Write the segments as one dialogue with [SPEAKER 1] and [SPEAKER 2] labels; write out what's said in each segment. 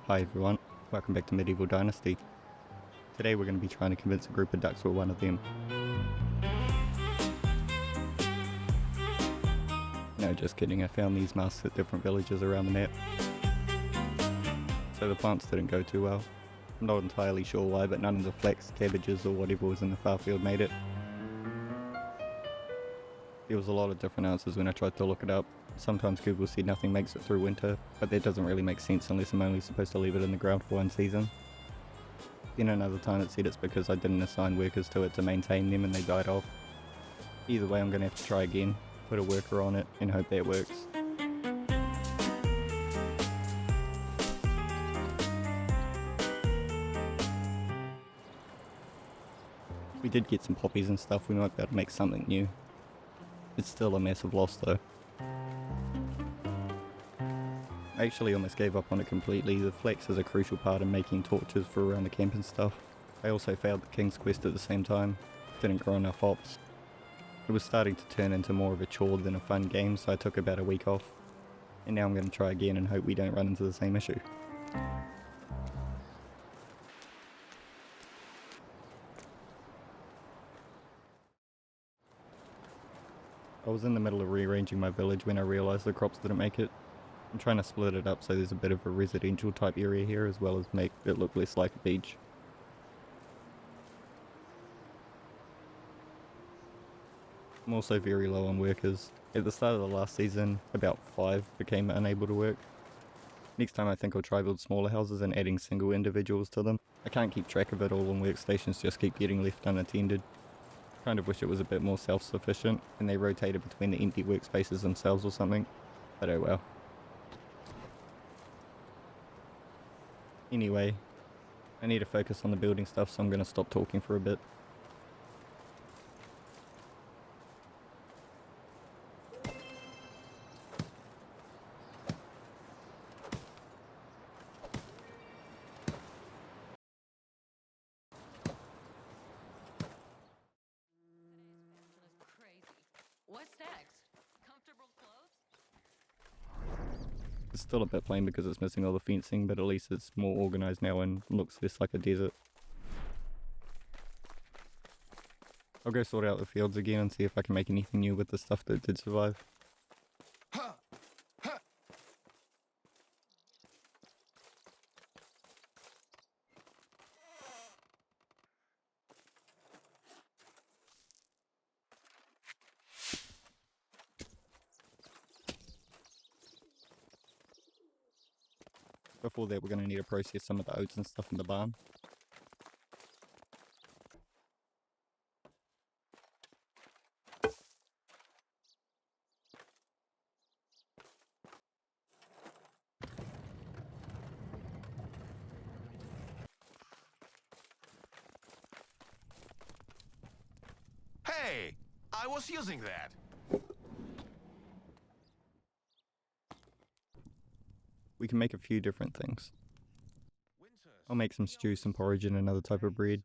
[SPEAKER 1] Hi everyone, welcome back to Medieval Dynasty. Today we're going to be trying to convince a group of ducks we're one of them. No, just kidding, I found these masks at different villages around the map. So the plants didn't go too well. I'm not entirely sure why, but none of the flax, cabbages or whatever was in the far field made it. There was a lot of different answers when I tried to look it up. Sometimes Google said nothing makes it through winter, but that doesn't really make sense unless I'm only supposed to leave it in the ground for one season. Then another time it said it's because I didn't assign workers to it to maintain them and they died off. Either way, I'm going to have to try again, put a worker on it and hope that works. We did get some poppies and stuff, we might be able to make something new. It's still a massive loss though. I actually almost gave up on it completely. The flax is a crucial part in making torches for around the camp and stuff. I also failed the King's Quest at the same time, didn't grow enough hops. It was starting to turn into more of a chore than a fun game, so I took about a week off. And now I'm going to try again and hope we don't run into the same issue. I was in the middle of rearranging my village when I realised the crops didn't make it. I'm trying to split it up so there's a bit of a residential type area here as well as make it look less like a beach. I'm also very low on workers. At the start of the last season, about 5 became unable to work. Next time I think I'll try build smaller houses and adding single individuals to them. I can't keep track of it all and workstations just keep getting left unattended. Kind of wish it was a bit more self-sufficient and they rotated between the empty workspaces themselves or something, but oh well. Anyway, I need to focus on the building stuff, so I'm going to stop talking for a bit.
[SPEAKER 2] What's next? Comfortable clothes?
[SPEAKER 1] It's still a bit plain because it's missing all the fencing, but at least it's more organised now and looks less like a desert. I'll go sort out the fields again and see if I can make anything new with the stuff that did survive. Before that, we're going to need to process some of the oats and stuff in the barn.
[SPEAKER 3] Hey! I was using that!
[SPEAKER 1] We can make a few different things. I'll make some stew, some porridge and another type of bread.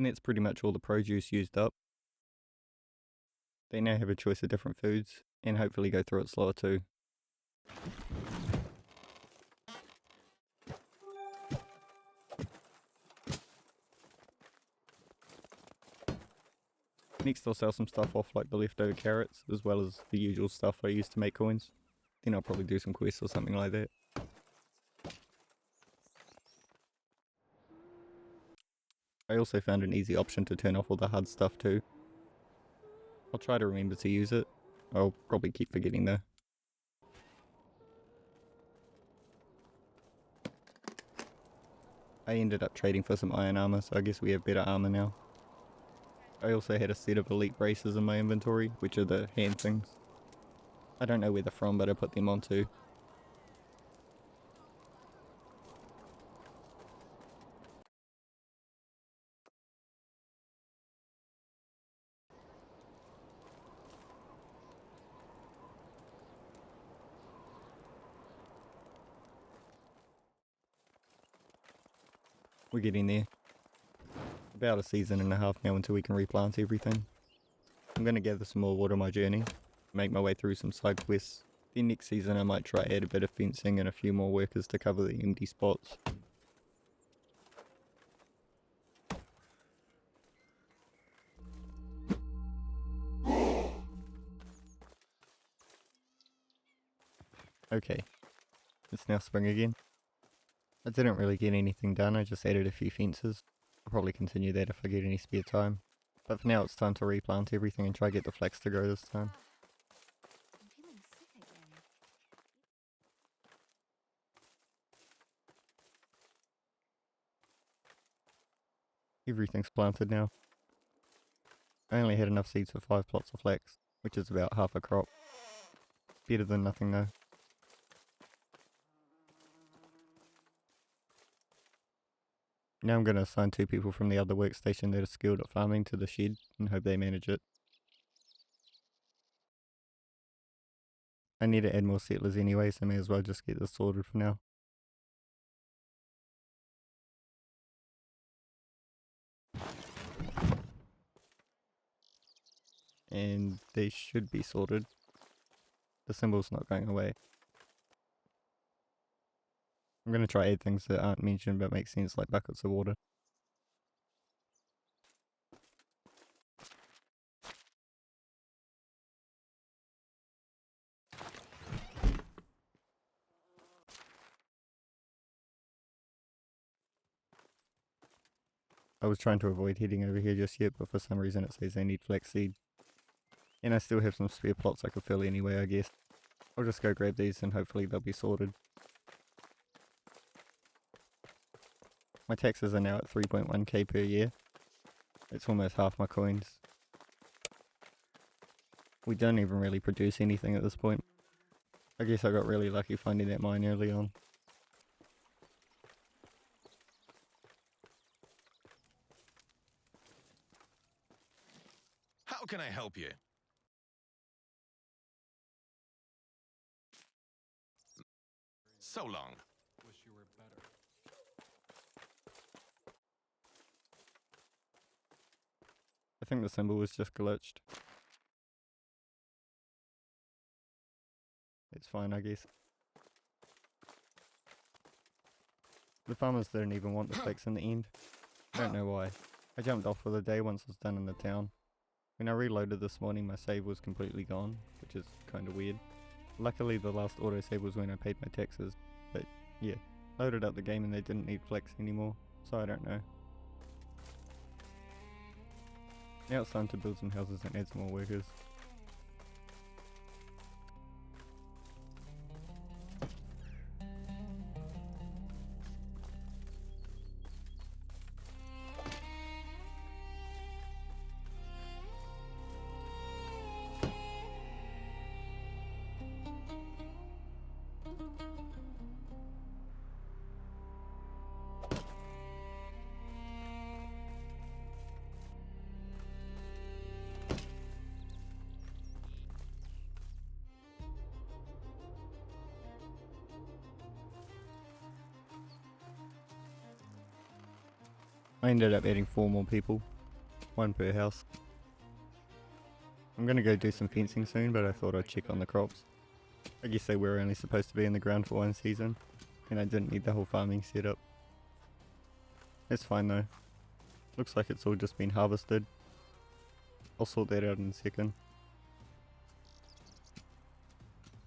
[SPEAKER 1] And that's pretty much all the produce used up. They now have a choice of different foods, and hopefully go through it slower too. Next I'll sell some stuff off like the leftover carrots, as well as the usual stuff I use to make coins. Then I'll probably do some quests or something like that. I also found an easy option to turn off all the hard stuff too. I'll try to remember to use it. I'll probably keep forgetting though. I ended up trading for some iron armor, so I guess we have better armor now. I also had a set of elite braces in my inventory, which are the hand things. I don't know where they're from, but I put them on too. We're getting there. About a season and a half now until we can replant everything. I'm going to gather some more wood on my journey, make my way through some side quests. Then next season I might try add a bit of fencing and a few more workers to cover the empty spots. Okay, it's now spring again. I didn't really get anything done, I just added a few fences. I'll probably continue that if I get any spare time. But for now it's time to replant everything and try get the flax to grow this time.
[SPEAKER 2] I'm feeling sick again.
[SPEAKER 1] Everything's planted now. I only had enough seeds for 5 plots of flax, which is about half a crop. Better than nothing though. Now I'm going to assign 2 people from the other workstation that are skilled at farming to the shed and hope they manage it. I need to add more settlers anyway, so may as well just get this sorted for now. And they should be sorted. The symbol's not going away. I'm going to try add things that aren't mentioned but make sense, like buckets of water. I was trying to avoid heading over here just yet, but for some reason it says they need flaxseed. And I still have some spare plots I could fill anyway, I guess. I'll just go grab these and hopefully they'll be sorted. My taxes are now at 3.1k per year. It's almost half my coins. We don't even really produce anything at this point. I guess I got really lucky finding that mine early on.
[SPEAKER 3] How can I help you? So long.
[SPEAKER 4] Wish you were better.
[SPEAKER 1] I think the symbol was just glitched. It's fine, I guess. The farmers didn't even want the flax in the end. I don't know why. I jumped off for the day once I was done in the town. When I reloaded this morning, my save was completely gone, which is kinda weird. Luckily the last autosave was when I paid my taxes, but yeah, loaded up the game and they didn't need flax anymore, so I don't know. Now it's time to build some houses and add some more workers. I ended up adding 4 more people, 1 per house. I'm gonna go do some fencing soon, but I thought I'd check on the crops. I guess they were only supposed to be in the ground for 1 season, and I didn't need the whole farming setup. It's fine though. Looks like it's all just been harvested. I'll sort that out in a second.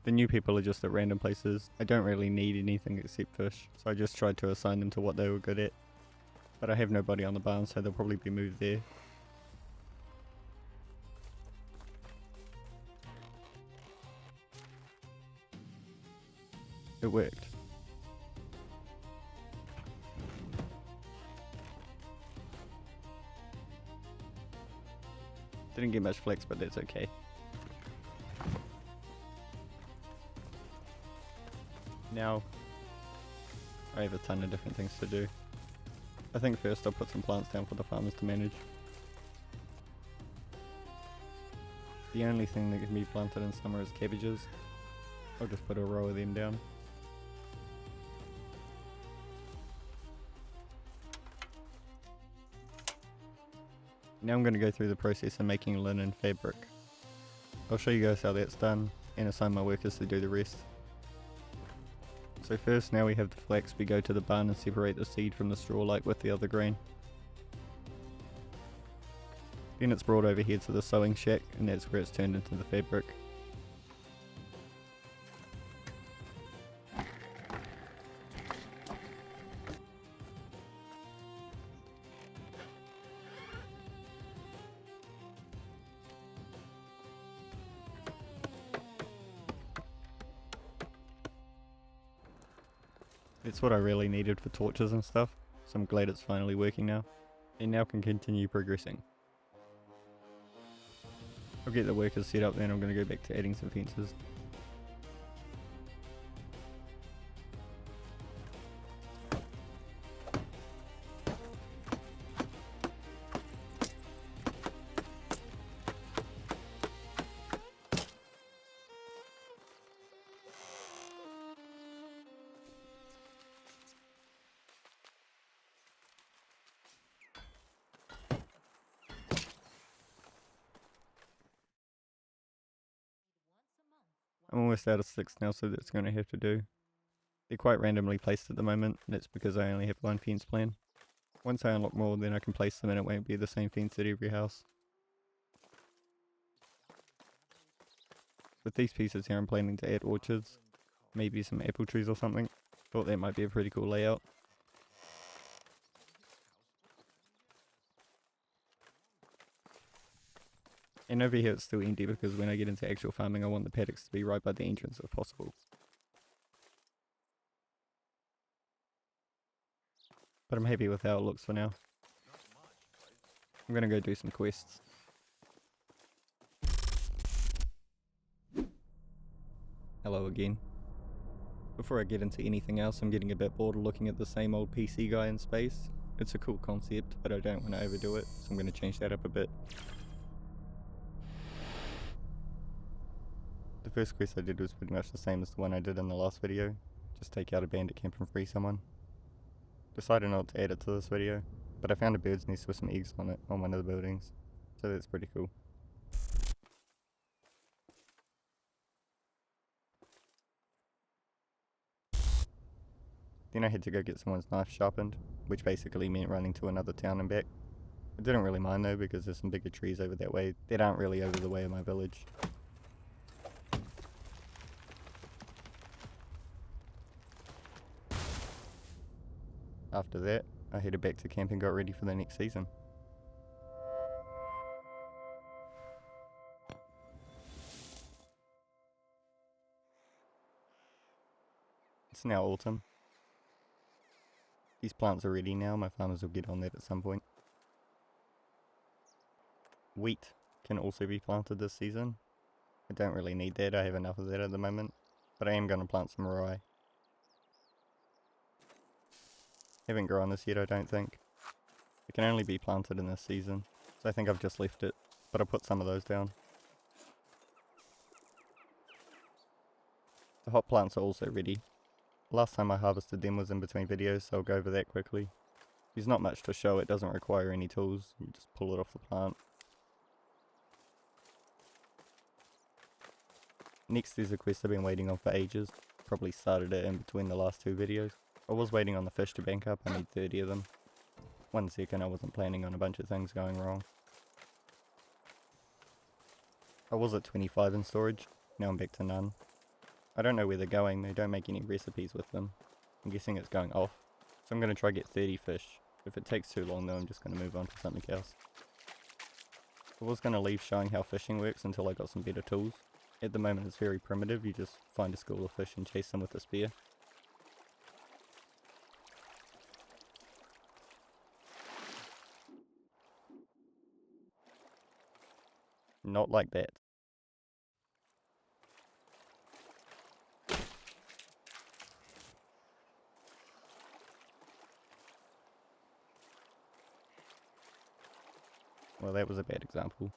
[SPEAKER 1] The new people are just at random places. I don't really need anything except fish, so I just tried to assign them to what they were good at. But I have nobody on the barn, so they'll probably be moved there. It worked. Didn't get much flex, but that's okay. Now, I have a ton of different things to do. I think first I'll put some plants down for the farmers to manage. The only thing that can be planted in summer is cabbages. I'll just put a row of them down. Now I'm going to go through the process of making linen fabric. I'll show you guys how that's done and assign my workers to do the rest. So first, now we have the flax, we go to the barn and separate the seed from the straw like with the other grain. Then it's brought over here to the sewing shack and that's where it's turned into the fabric. It's what I really needed for torches and stuff, so I'm glad it's finally working now. And now can continue progressing. I'll get the workers set up, then I'm going to go back to adding some fences. I'm almost out of sticks now, so that's going to have to do. They're quite randomly placed at the moment, and that's because I only have one fence plan. Once I unlock more, then I can place them and it won't be the same fence at every house. With these pieces here I'm planning to add orchards, maybe some apple trees or something. Thought that might be a pretty cool layout. And over here it's still empty because when I get into actual farming I want the paddocks to be right by the entrance if possible. But I'm happy with how it looks for now. I'm gonna go do some quests. Hello again. Before I get into anything else, I'm getting a bit bored of looking at the same old PC guy in space. It's a cool concept, but I don't want to overdo it, so I'm going to change that up a bit. The first quest I did was pretty much the same as the one I did in the last video. Just take out a bandit camp and free someone. Decided not to add it to this video, but I found a bird's nest with some eggs on it on one of the buildings, so that's pretty cool. Then I had to go get someone's knife sharpened, which basically meant running to another town and back. I didn't really mind though because there's some bigger trees over that way that aren't really over the way of my village. After that, I headed back to camp and got ready for the next season. It's now autumn. These plants are ready now, my farmers will get on that at some point. Wheat can also be planted this season. I don't really need that, I have enough of that at the moment, but I am going to plant some rye. Haven't grown this yet I don't think. It can only be planted in this season, so I think I've just left it, but I'll put some of those down. The hop plants are also ready. Last time I harvested them was in between videos, so I'll go over that quickly. There's not much to show, it doesn't require any tools, you just pull it off the plant. Next there's a quest I've been waiting on for ages, probably started it in between the last two videos. I was waiting on the fish to bank up, I need 30 of them. 1 second, I wasn't planning on a bunch of things going wrong. I was at 25 in storage, now I'm back to none. I don't know where they're going, they don't make any recipes with them. I'm guessing it's going off. So I'm going to try get 30 fish. If it takes too long though, I'm just going to move on to something else. I was going to leave showing how fishing works until I got some better tools. At the moment it's very primitive, you just find a school of fish and chase them with a spear. Not like that. Well, that was a bad example.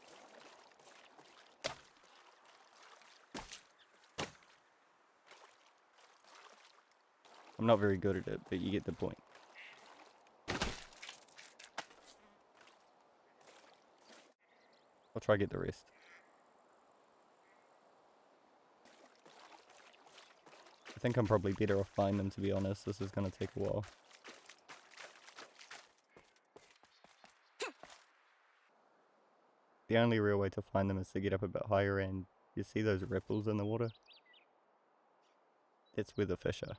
[SPEAKER 1] I'm not very good at it, but you get the point. I'll try to get the rest. I think I'm probably better off buying them, to be honest. This is going to take a while. The only real way to find them is to get up a bit higher, and you see those ripples in the water? That's where the fish are.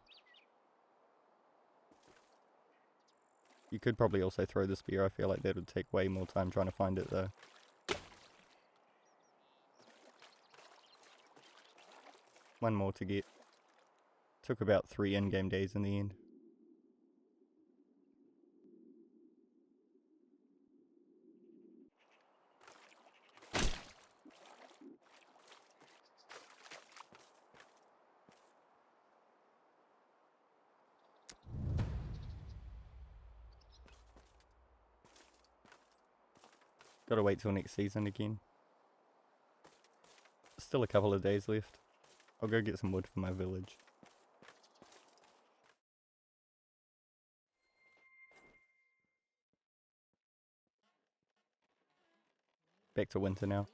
[SPEAKER 1] You could probably also throw the spear. I feel like that would take way more time trying to find it though. One more to get. Took about 3 in-game days in the end. Gotta wait till next season again. Still a couple of days left. I'll go get some wood for my village. Back to winter now.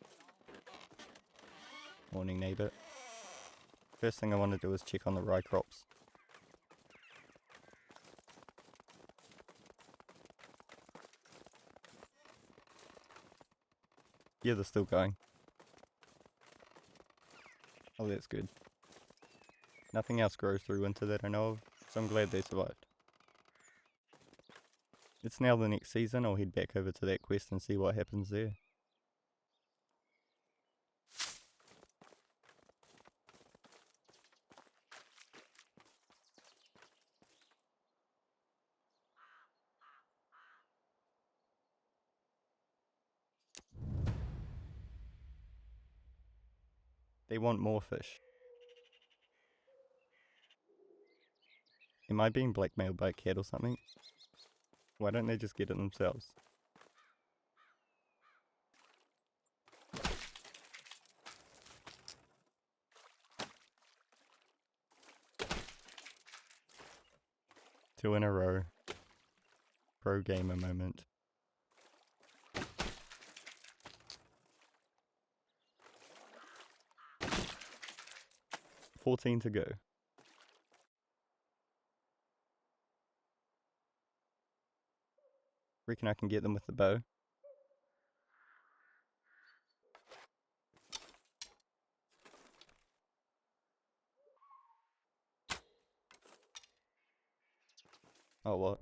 [SPEAKER 1] Morning neighbour. First thing I want to do is check on the rye crops. Yeah, they're still going. Oh, that's good. Nothing else grows through winter that I know of, so I'm glad they survived. It's now the next season. I'll head back over to that quest and see what happens there. They want more fish. Am I being blackmailed by a cat or something? Why don't they just get it themselves? Two in a row. Pro gamer moment. 14 to go. Reckon I can get them with the bow. Oh, what?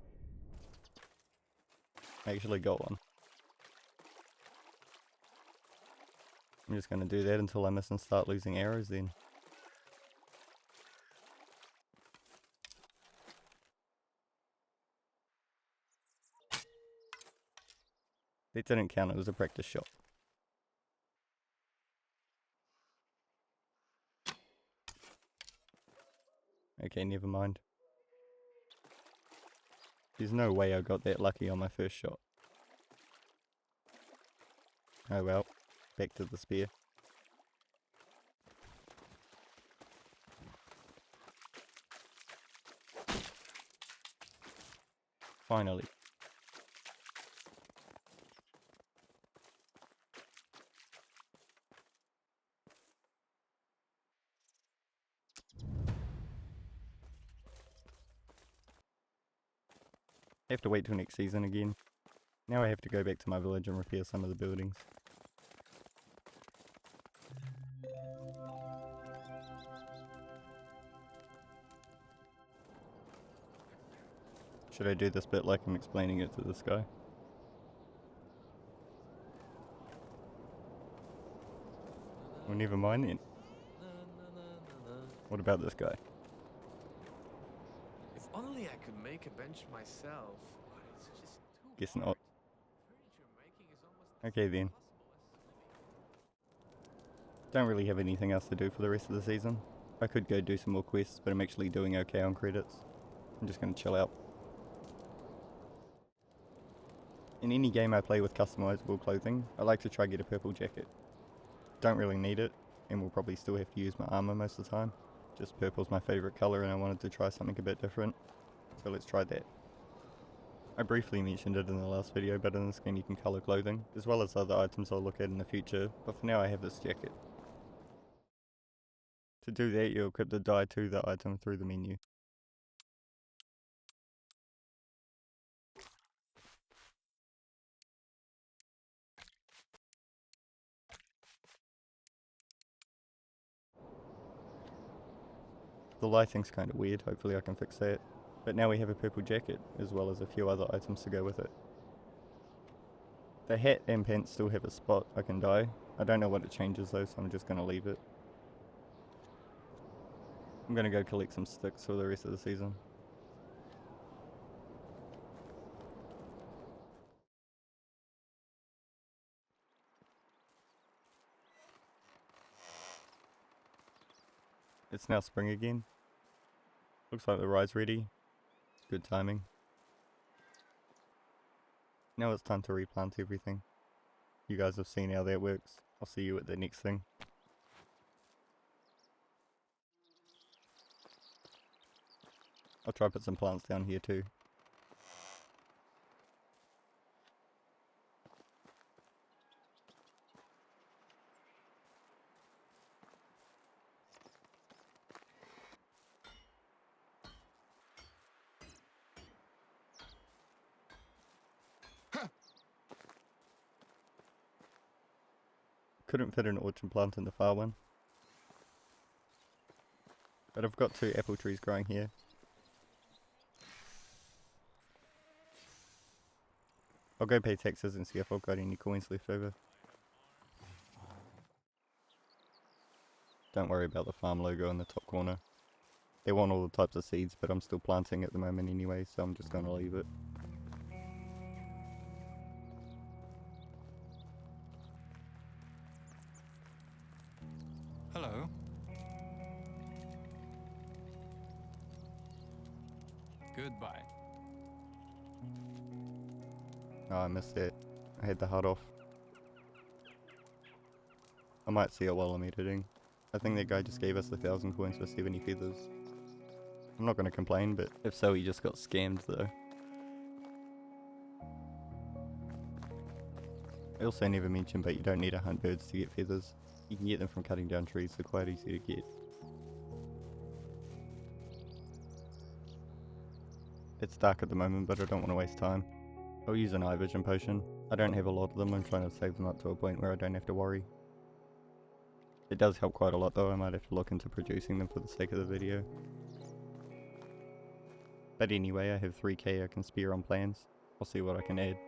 [SPEAKER 1] I actually got one. I'm just gonna do that until I miss and start losing arrows then. That didn't count, it was a practice shot. Okay, never mind. There's no way I got that lucky on my first shot. Oh well, back to the spear. Finally. I have to wait till next season again. Now I have to go back to my village and repair some of the buildings. Should I do this bit like I'm explaining it to this guy? Well, never mind then. What about this guy?
[SPEAKER 4] If only I could make a bench myself, but it's just too
[SPEAKER 1] Guess
[SPEAKER 4] hard.
[SPEAKER 1] not.
[SPEAKER 4] Furniture making is almost
[SPEAKER 1] Okay then. Don't really have anything else to do for the rest of the season. I could go do some more quests, but I'm actually doing okay on credits. I'm just gonna chill out. In any game I play with customizable clothing, I like to try get a purple jacket. Don't really need it, and will probably still have to use my armor most of the time. Just purple's my favourite colour and I wanted to try something a bit different, so let's try that. I briefly mentioned it in the last video, but in this game you can colour clothing, as well as other items I'll look at in the future, but for now I have this jacket. To do that, you equip the dye to the item through the menu. The lighting's kinda weird, hopefully I can fix that. But now we have a purple jacket, as well as a few other items to go with it. The hat and pants still have a spot I can dye. I don't know what it changes though, so I'm just gonna leave it. I'm gonna go collect some sticks for the rest of the season. It's now spring again. Looks like the rye's ready. Good timing. Now it's time to replant everything. You guys have seen how that works. I'll see you at the next thing. I'll try put some plants down here too. Couldn't fit an orchard plant in the far one. But I've got 2 apple trees growing here. I'll go pay taxes and see if I've got any coins left over. Don't worry about the farm logo in the top corner. They want all the types of seeds, but I'm still planting at the moment anyway, so I'm just gonna leave it.
[SPEAKER 3] Hello. Goodbye.
[SPEAKER 1] Oh, I missed it. I had the HUD off. I might see it while I'm editing. I think that guy just gave us 1,000 coins for 70 feathers. I'm not gonna complain, but if so, he just got scammed though. I also never mentioned, but you don't need to hunt birds to get feathers. You can get them from cutting down trees, they're quite easy to get. It's dark at the moment, but I don't want to waste time. I'll use an night vision potion. I don't have a lot of them, I'm trying to save them up to a point where I don't have to worry. It does help quite a lot though, I might have to look into producing them for the sake of the video. But anyway, I have 3k I can spare on plans. I'll see what I can add.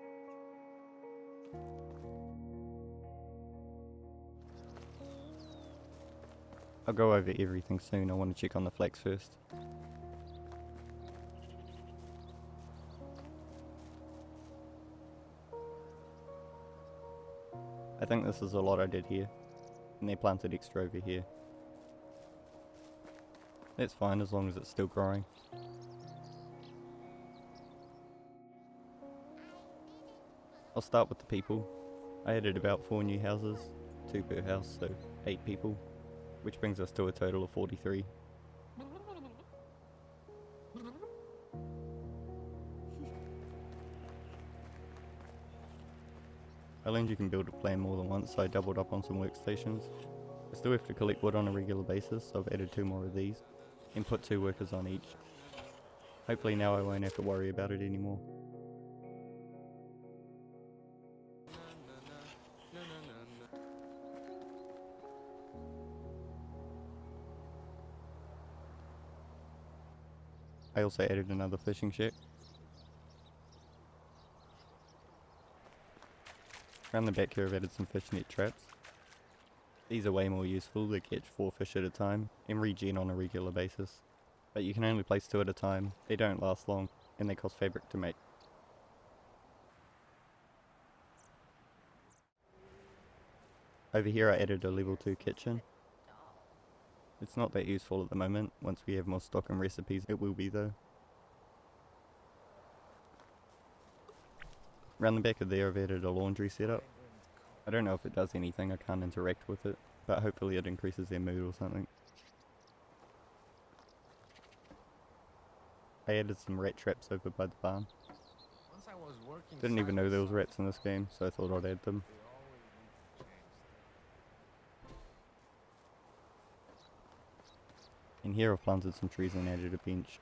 [SPEAKER 1] I'll go over everything soon, I want to check on the flax first. I think this is a lot I did here, and they planted extra over here. That's fine as long as it's still growing. I'll start with the people. I added about 4 new houses, 2 per house, so 8 people, which brings us to a total of 43. I learned you can build a plan more than once, so I doubled up on some workstations. I still have to collect wood on a regular basis, so I've added 2 more of these, and put 2 workers on each. Hopefully now I won't have to worry about it anymore. I also added another fishing shack. Around the back here I've added some fish net traps. These are way more useful, they catch 4 fish at a time and regen on a regular basis. But you can only place 2 at a time, they don't last long, and they cost fabric to make. Over here I added a level 2 kitchen. It's not that useful at the moment, once we have more stock and recipes it will be though. Around the back of there I've added a laundry setup. I don't know if it does anything, I can't interact with it, but hopefully it increases their mood or something. I added some rat traps over by the barn.
[SPEAKER 4] Once I was working
[SPEAKER 1] Didn't even
[SPEAKER 4] side
[SPEAKER 1] know
[SPEAKER 4] by
[SPEAKER 1] there was
[SPEAKER 4] side
[SPEAKER 1] rats in this game, so I thought I'd add them.
[SPEAKER 4] they always need to change stuff.
[SPEAKER 1] And here I've planted some trees and added a bench.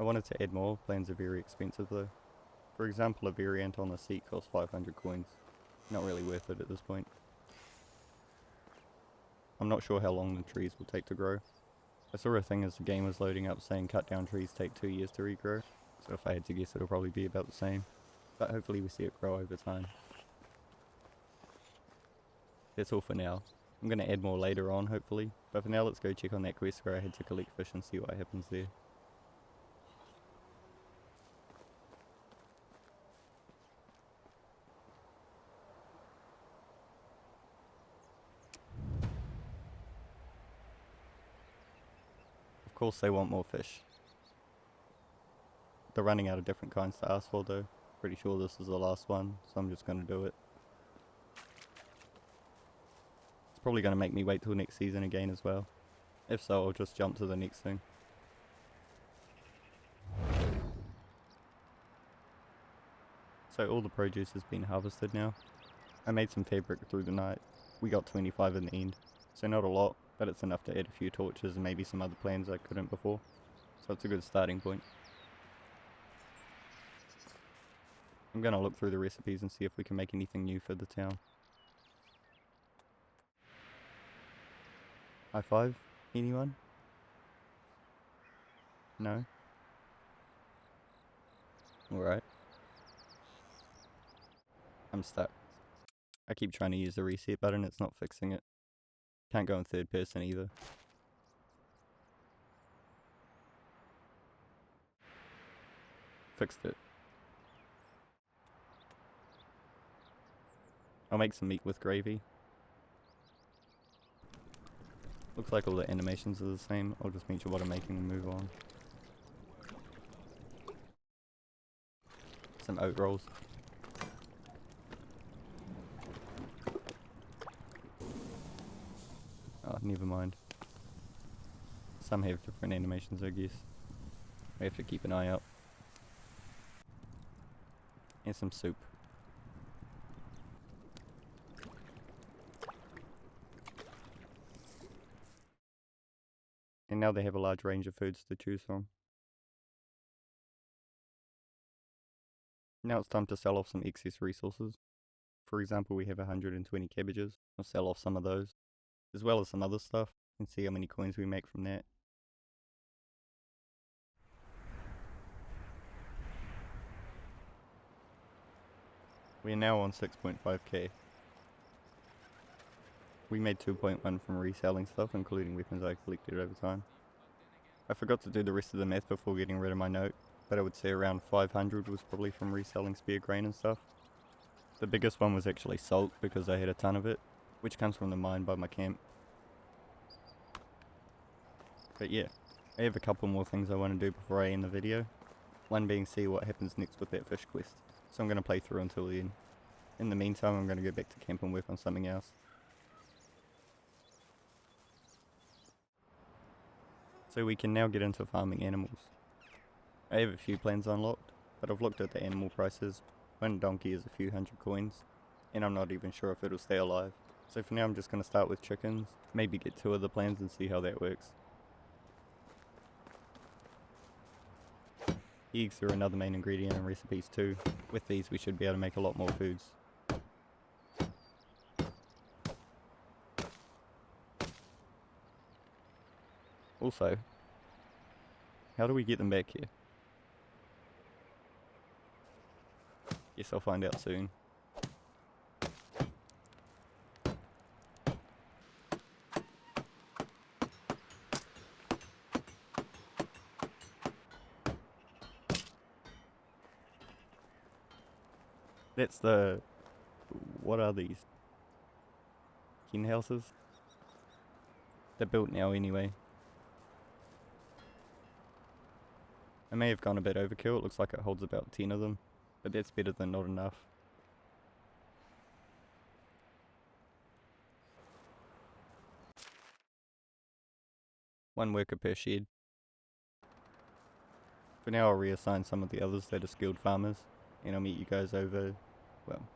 [SPEAKER 1] I wanted to add more, plants are very expensive though. For example, a variant on the seat costs 500 coins. Not really worth it at this point. I'm not sure how long the trees will take to grow. I saw a thing as the game was loading up saying cut down trees take 2 years to regrow, so if I had to guess it'll probably be about the same. But hopefully we see it grow over time. That's all for now. I'm going to add more later on hopefully, but for now let's go check on that quest where I had to collect fish and see what happens there. Of course they want more fish. They're running out of different kinds to ask for though. Pretty sure this is the last one, so I'm just going to do it. It's probably going to make me wait till next season again as well. If so, I'll just jump to the next thing. So all the produce has been harvested now. I made some fabric through the night. We got 25 in the end. So not a lot, but it's enough to add a few torches and maybe some other plans I couldn't before. So it's a good starting point. I'm going to look through the recipes and see if we can make anything new for the town. High five? Anyone? No? Alright. I'm stuck. I keep trying to use the reset button, it's not fixing it. Can't go in third person either. Fixed it. I'll make some meat with gravy. Looks like all the animations are the same. I'll just mention what I'm making and move on. Some oat rolls. Oh, never mind. Some have different animations, I guess. I have to keep an eye out. And some soup. And now they have a large range of foods to choose from. Now it's time to sell off some excess resources. For example, we have 120 cabbages. I'll sell off some of those, as well as some other stuff, and see how many coins we make from that. We are now on 6.5k. We made 2.1 from reselling stuff, including weapons I collected over time. I forgot to do the rest of the math before getting rid of my note, but I would say around 500 was probably from reselling spare grain and stuff. The biggest one was actually salt, because I had a ton of it, which comes from the mine by my camp. But yeah, I have a couple more things I want to do before I end the video. One being see what happens next with that fish quest. So I'm going to play through until the end. In the meantime, I'm going to go back to camp and work on something else. So we can now get into farming animals. I have a few plans unlocked, but I've looked at the animal prices. One donkey is a few hundred coins, and I'm not even sure if it'll stay alive. So for now I'm just going to start with chickens, maybe get 2 of the plans and see how that works. Eggs are another main ingredient in recipes too. With these we should be able to make a lot more foods. Also, how do we get them back here? Guess I'll find out soon. That's the... what are these? Hen houses? They're built now anyway. I may have gone a bit overkill, it looks like it holds about 10 of them, but that's better than not enough. One worker per shed. For now I'll reassign some of the others that are skilled farmers, and I'll meet you guys over, well,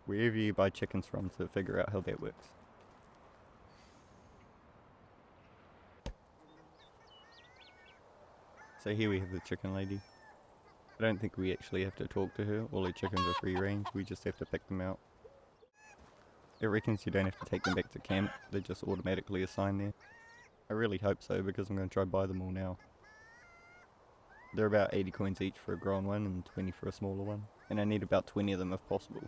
[SPEAKER 1] wherever you buy chickens from to figure out how that works. So here we have the chicken lady. I don't think we actually have to talk to her, all her chickens are free range, we just have to pick them out. It reckons you don't have to take them back to camp, they're just automatically assigned there. I really hope so because I'm going to try buy them all now. They're about 80 coins each for a grown one and 20 for a smaller one, and I need about 20 of them if possible,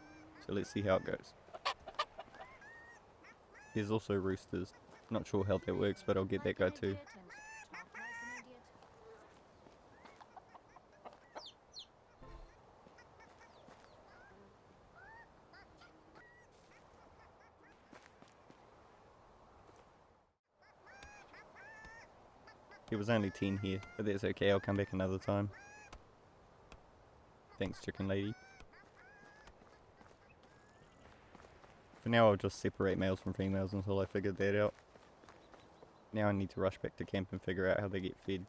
[SPEAKER 1] so let's see how it goes. There's also roosters, not sure how that works but I'll get that guy too. There was only 10 here, but that's okay, I'll come back another time. Thanks, chicken lady. For now I'll just separate males from females until I figured that out. Now I need to rush back to camp and figure out how they get fed.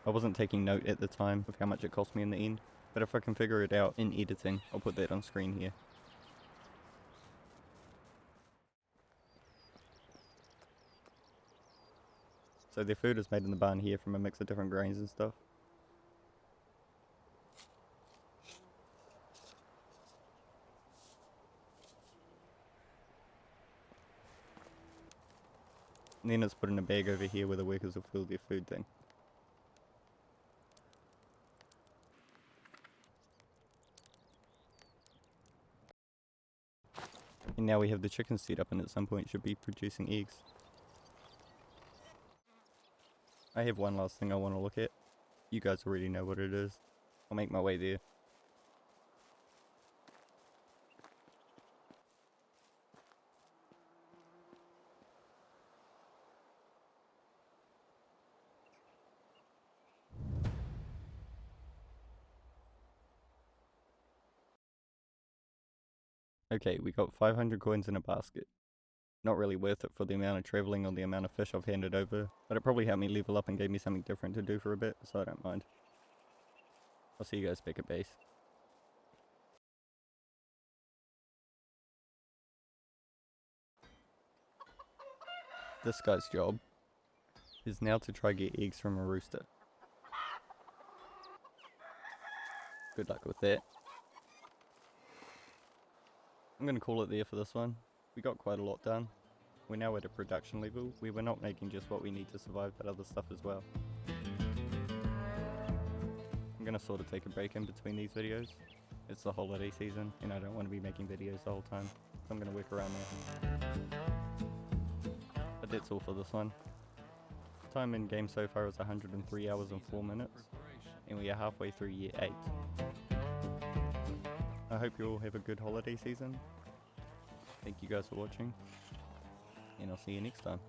[SPEAKER 1] I wasn't taking note at the time of how much it cost me in the end, but if I can figure it out in editing, I'll put that on screen here. So their food is made in the barn here from a mix of different grains and stuff. And then it's put in a bag over here where the workers will fill their food thing. And now we have the chickens set up and at some point should be producing eggs. I have one last thing I want to look at. You guys already know what it is. I'll make my way there. Okay, we got 500 coins in a basket. Not really worth it for the amount of travelling or the amount of fish I've handed over, but it probably helped me level up and gave me something different to do for a bit, so I don't mind. I'll see you guys back at base. This guy's job is now to try get eggs from a rooster. Good luck with that. I'm going to call it there for this one. We got quite a lot done. We're now at a production level where we're not making just what we need to survive but other stuff as well. I'm going to sort of take a break in between these videos. It's the holiday season and I don't want to be making videos the whole time, so I'm going to work around that. But that's all for this one. Time in game so far is 103 hours and 4 minutes, and we are halfway through year 8. I hope you all have a good holiday season. Thank you guys for watching, and I'll see you next time.